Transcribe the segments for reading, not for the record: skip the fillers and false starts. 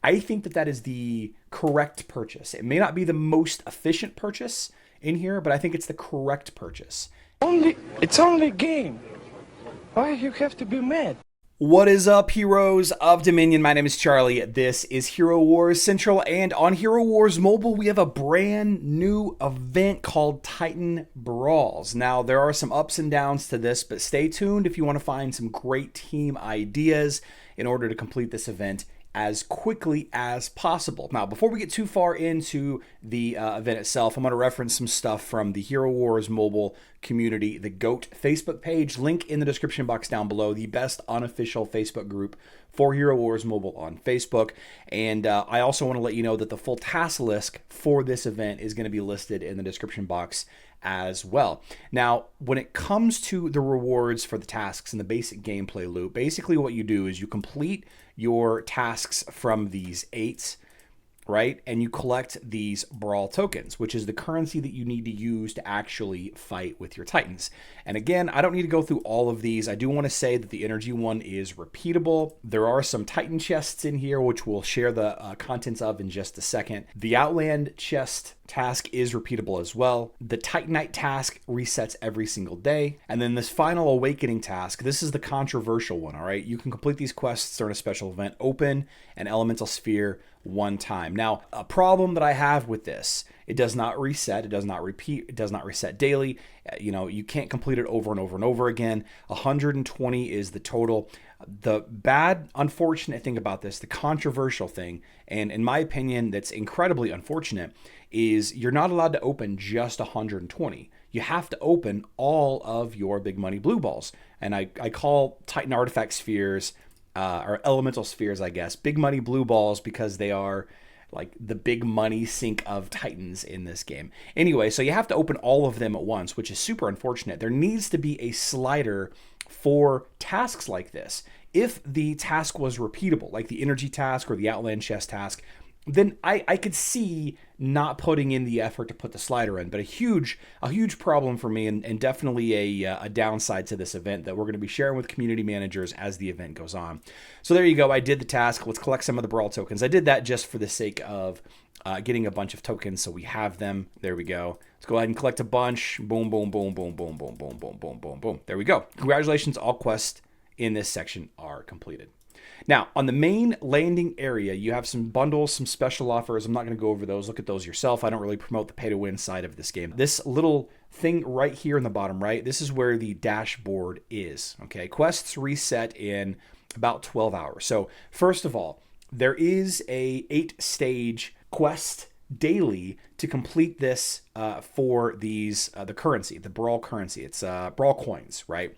I think that that is the correct purchase. It may not be the most efficient purchase in here, but I think it's the correct purchase. It's only a game. Why you have to be mad? What is up, heroes of Dominion? My name is Charlie. This is Hero Wars Central, and on Hero Wars Mobile, we have a brand new event called Titan Brawls. Now, there are some ups and downs to this, but stay tuned if you want to find some great team ideas in order to complete this event as quickly as possible. Now, before we get too far into the event itself, I'm going to reference some stuff from the Hero Wars Mobile community, the GOAT Facebook page, link in the description box down below, the best unofficial Facebook group for Hero Wars Mobile on Facebook. And I also want to let you know that the full task list for this event is going to be listed in the description box as well. Now, when it comes to the rewards for the tasks and the basic gameplay loop, basically what you do is you complete your tasks from these 8, right? And you collect these Brawl tokens, which is the currency that you need to use to actually fight with your Titans. And again, I don't need to go through all of these. I do want to say that the energy one is repeatable. There are some Titan chests in here, which we'll share the contents of in just a second. The Outland chest task is repeatable as well. The Titanite task resets every single day. And then this final Awakening task, this is the controversial one, all right? You can complete these quests during a special event, open an elemental sphere one time. Now, a problem that I have with this, it does not reset, it does not repeat, it does not reset daily. You know, you can't complete it over and over and over again. 120 is the total. The bad, unfortunate thing about this, the controversial thing, and in my opinion, that's incredibly unfortunate, is you're not allowed to open just 120. You have to open all of your big money blue balls. And I call Titan artifact spheres, or elemental spheres, I guess, big money blue balls, because they are like the big money sink of Titans in this game. Anyway, so you have to open all of them at once, which is super unfortunate. There needs to be a slider for tasks like this. If the task was repeatable, like the energy task or the Outland chest task, then I could see not putting in the effort to put the slider in. But a huge problem for me, and definitely a downside to this event that we're going to be sharing with community managers as the event goes on. So there you go. I did the task. Let's collect some of the Brawl tokens. I did that just for the sake of getting a bunch of tokens, so we have them. There we go. Let's go ahead and collect a bunch. Boom, boom, boom, boom, boom, boom, boom, boom, boom, boom, boom. There we go. Congratulations. All quests in this section are completed. Now, on the main landing area, you have some bundles, some special offers. I'm not going to go over those. Look at those yourself. I don't really promote the pay-to-win side of this game. This little thing right here in the bottom right, this is where the dashboard is. Okay, quests reset in about 12 hours. So first of all, there is a 8-stage quest daily to complete this for these the currency, the Brawl currency. It's Brawl coins, right?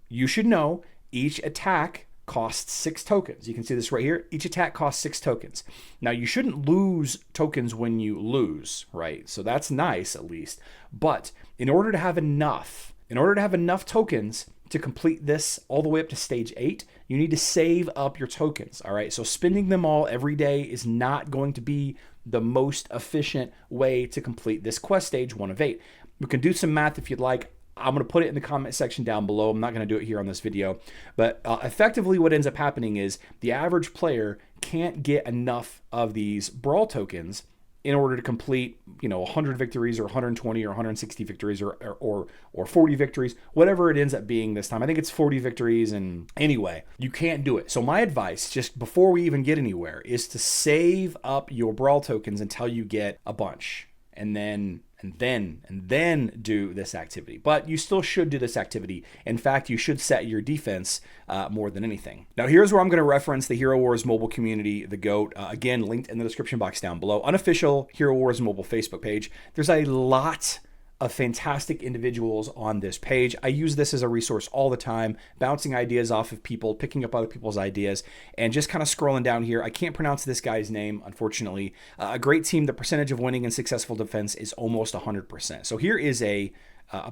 You should know each attack costs 6 tokens. You can see this right here. Each attack costs 6 tokens. Now, you shouldn't lose tokens when you lose, right? So that's nice, at least. But in order to have enough tokens to complete this all the way up to stage 8, you need to save up your tokens, all right? So spending them all every day is not going to be the most efficient way to complete this quest stage 1 of 8. We can do some math if you'd like. I'm going to put it in the comment section down below. I'm not going to do it here on this video. But effectively what ends up happening is the average player can't get enough of these Brawl tokens in order to complete, 100 victories or 120 or 160 victories or 40 victories, whatever it ends up being this time. I think it's 40 victories, and anyway, you can't do it. So my advice, just before we even get anywhere, is to save up your Brawl tokens until you get a bunch, and then do this activity. But you still should do this activity. In fact, you should set your defense more than anything. Now, here's where I'm going to reference the Hero Wars mobile community, the GOAT. Again, linked in the description box down below. Unofficial Hero Wars mobile Facebook page. There's a lot of fantastic individuals on this page. I use this as a resource all the time, bouncing ideas off of people, picking up other people's ideas, and just kind of scrolling down here. I can't pronounce this guy's name, unfortunately. A great team, the percentage of winning and successful defense is almost 100%. So here is a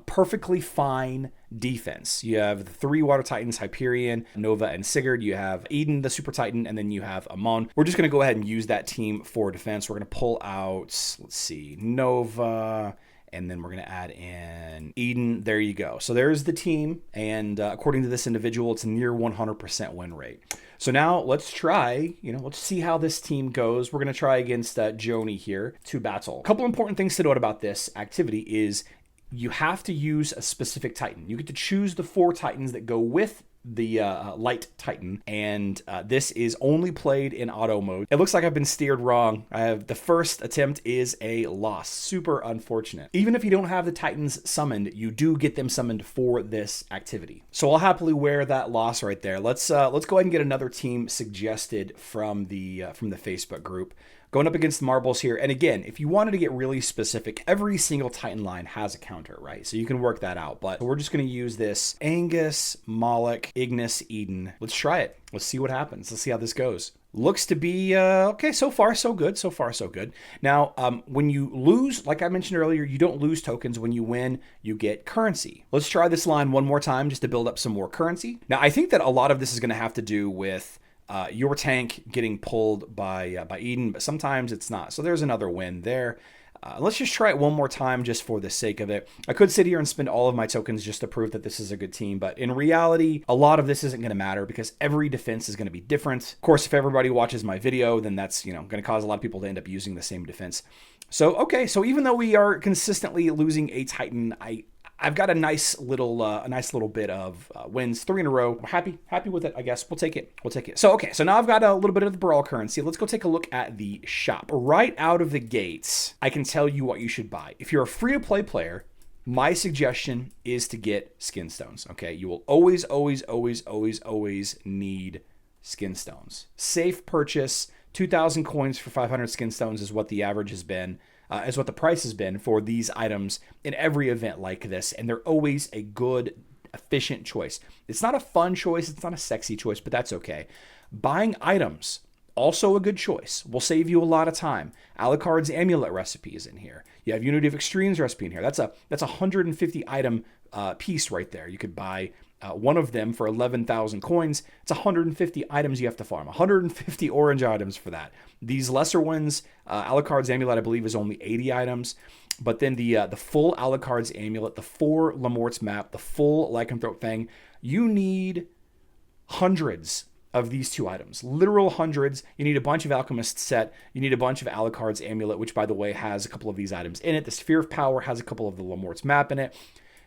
perfectly fine defense. You have the 3 Water Titans, Hyperion, Nova, and Sigurd. You have Eden, the Super Titan, and then you have Amon. We're just going to go ahead and use that team for defense. We're going to pull out, let's see, Nova And then we're going to add in Eden. There you go. So there's the team. And according to this individual, it's a near 100% win rate. So now let's try, let's see how this team goes. We're going to try against Joni here to battle. A couple important things to note about this activity is you have to use a specific Titan. You get to choose the 4 Titans that go with the light Titan, and this is only played in auto mode. It looks like I've been steered wrong. The first attempt is a loss. Super unfortunate. Even if you don't have the Titans summoned, you do get them summoned for this activity. So I'll happily wear that loss right there. Let's go ahead and get another team suggested from the Facebook group. Going up against the marbles here. And again, if you wanted to get really specific, every single Titan line has a counter, right? So you can work that out. But we're just going to use this Angus, Moloch, Ignis, Eden. Let's try it. Let's see what happens. Let's see how this goes. Looks to be, okay, so far so good. So far so good. Now, when you lose, like I mentioned earlier, you don't lose tokens. When you win, you get currency. Let's try this line one more time just to build up some more currency. Now, I think that a lot of this is going to have to do with your tank getting pulled by Eden, but sometimes it's not. So there's another win there. Let's just try it one more time just for the sake of it. I could sit here and spend all of my tokens just to prove that this is a good team, but in reality, a lot of this isn't going to matter because every defense is going to be different. Of course, if everybody watches my video, then that's going to cause a lot of people to end up using the same defense. So, okay, so even though we are consistently losing a Titan, I've got a nice little bit of wins, 3 in a row. We're happy with it, I guess. We'll take it. So, okay, so now I've got a little bit of the Brawl currency. Let's go take a look at the shop. Right out of the gates, I can tell you what you should buy. If you're a free-to-play player, my suggestion is to get skin stones, okay? You will always need skin stones. Safe purchase, 2,000 coins for 500 skin stones is what the average has been. Is what the price has been for these items in every event like this. And they're always a good, efficient choice. It's not a fun choice. It's not a sexy choice, but that's okay. Buying items, also a good choice. Will save you a lot of time. Alucard's Amulet recipe is in here. You have Unity of Extremes recipe in here. That's a 150 item piece right there. You could buy one of them for 11,000 coins. It's 150 items you have to farm. 150 orange items for that. These lesser ones, Alucard's Amulet, I believe, is only 80 items. But then the full Alucard's Amulet, the 4 Lamort's map, the full Lycanthrope Fang, you need hundreds of these 2 items. Literal hundreds. You need a bunch of Alchemist set. You need a bunch of Alucard's Amulet, which, by the way, has a couple of these items in it. The Sphere of Power has a couple of the Lamort's map in it.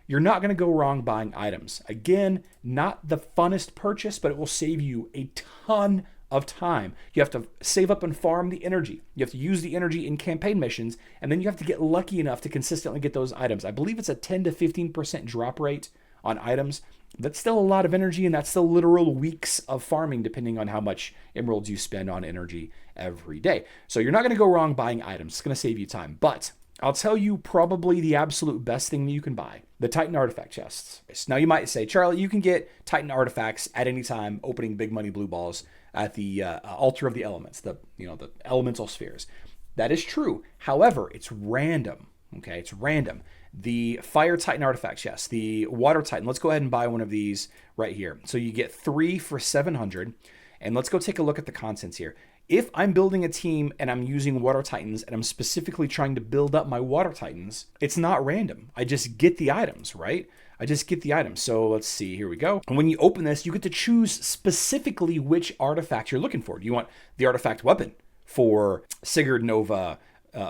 You're not going to go wrong buying items. Again, not the funnest purchase, but it will save you a ton of time. You have to save up and farm the energy. You have to use the energy in campaign missions, and then you have to get lucky enough to consistently get those items. I believe it's a 10 to 15% drop rate on items. That's still a lot of energy, and that's still literal weeks of farming, depending on how much emeralds you spend on energy every day. So you're not going to go wrong buying items. It's going to save you time. But I'll tell you probably the absolute best thing that you can buy, the Titan artifact chests. Now you might say, Charlie, you can get Titan artifacts at any time, opening big money blue balls at the altar of the elements, the elemental spheres. That is true. However, it's random. Okay, it's random. The Fire Titan artifact chest, the Water Titan. Let's go ahead and buy one of these right here. So you get 3 for 700. And let's go take a look at the contents here. If I'm building a team and I'm using Water Titans and I'm specifically trying to build up my Water Titans, it's not random. I just get the items, right? I just get the items. So let's see, here we go. And when you open this, you get to choose specifically which artifact you're looking for. Do you want the artifact weapon for Sigurd, Nova,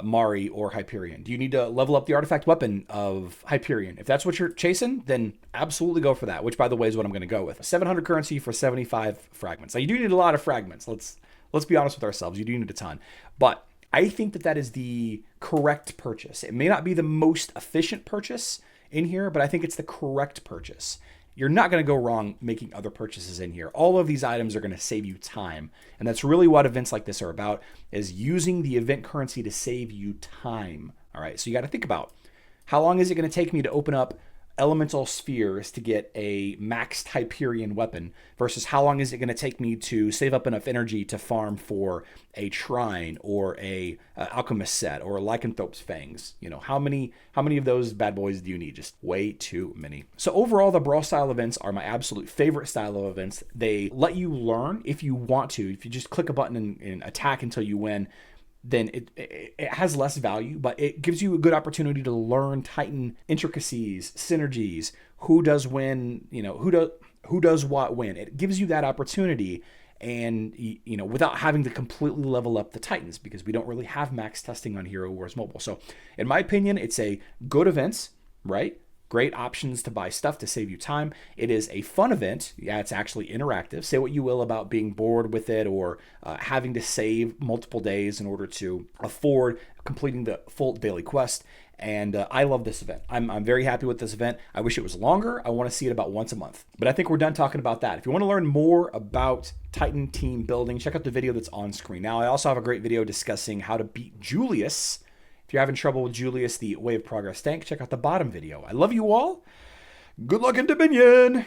Mari, or Hyperion? Do you need to level up the artifact weapon of Hyperion? If that's what you're chasing, then absolutely go for that, which, by the way, is what I'm going to go with. 700 currency for 75 fragments. Now, you do need a lot of fragments. Let's be honest with ourselves. You do need a ton. But I think that is the correct purchase. It may not be the most efficient purchase in here, but I think it's the correct purchase. You're not going to go wrong making other purchases in here. All of these items are going to save you time. And that's really what events like this are about, is using the event currency to save you time. All right, so you got to think about, how long is it going to take me to open up elemental spheres to get a maxed Hyperion weapon versus how long is it going to take me to save up enough energy to farm for a shrine or a alchemist set or a lycanthrope's fangs. How many of those bad boys do you need? Just way too many. So overall, the Brawl style events are my absolute favorite style of events. They let you learn if you want to. If you just click a button and attack until you win, then it has less value, but it gives you a good opportunity to learn Titan intricacies, synergies, who does when, who does what when. It gives you that opportunity, and without having to completely level up the Titans, because we don't really have max testing on Hero Wars Mobile. So in my opinion, it's a good event, right? Great options to buy stuff to save you time. It is a fun event. Yeah, it's actually interactive. Say what you will about being bored with it, or having to save multiple days in order to afford completing the full daily quest. And I love this event. I'm very happy with this event. I wish it was longer. I want to see it about once a month. But I think we're done talking about that. If you want to learn more about Titan team building, check out the video that's on screen. Now, I also have a great video discussing how to beat Julius. If you're having trouble with Julius, the Way of Progress tank, check out the bottom video. I love you all. Good luck in Dominion.